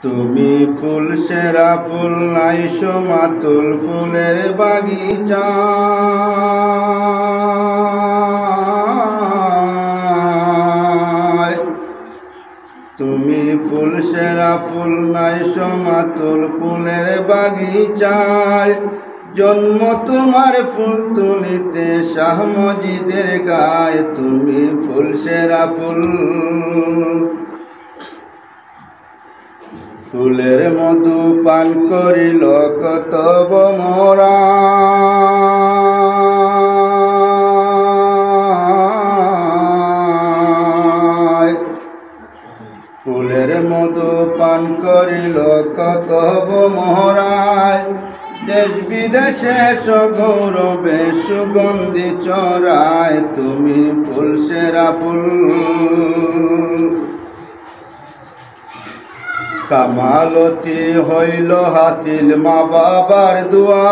তুমি ফুল সেরা ফুল নাইশো মাতুল ফুলের বাগিচা। তুমি ফুল সেরা ফুল নাইশো মাতুল ফুলের বাগিচায়। জন্ম তোমার ফুল তুলিতে শাহ মজিদের গায়। তুমি ফুল সেরা ফুল, ফুলের মধু পান করিল কত ভ্রমরা। ফুলের মধু পান করিল কত ভ্রমরায়। দেশ বিদেশে সগৌরবে সুগন্ধি চড়ায়। তুমি ফুল সেরা ফুল, কামালতি হইল হাতিল মা বাবার দুয়ার।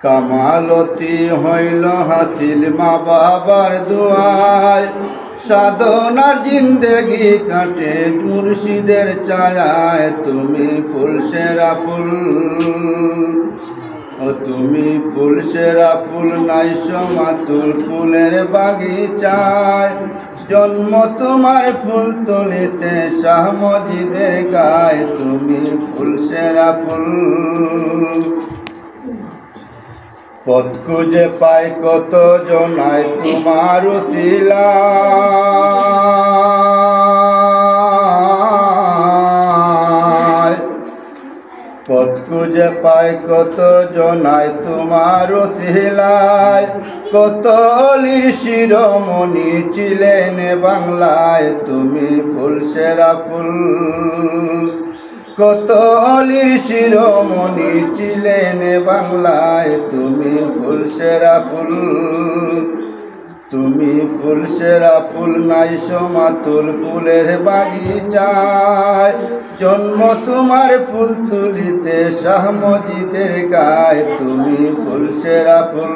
কামালতি হইল হাসিল মা বাবার দুয়ার। সাধনার জিন্দেগি কাটে মুর্শিদের ছায়ায়। তুমি ফুল সেরা ফুল, ও তুমি ফুল সেরা ফুল নাইশো মাতুল ফুলের বাগিচায়। জন্ম তোমার ফুল তুলিতে শাহ মজিদের গায়। তুমি ফুল সেরা ফুল, পথ খুঁজে পাই কত জনায় তোমার উছিলায়। পথ খুঁজে পাই কত জনায় তোমার উছিলায়। কত অলির শিরোমণি ছিলেন বাংলায়। তুমি ফুল সেরা ফুল, কত অলির শিরোমণি ছিলেন বাংলায়। তুমি ফুল সেরা ফুল, তুমি ফুল সেরা ফুল নাইশো মাতুল ফুলের বাগিচায়। জন্ম তোমার ফুল তুলিতে শাহ মজিদের গায়। তুমি ফুল সেরা ফুল।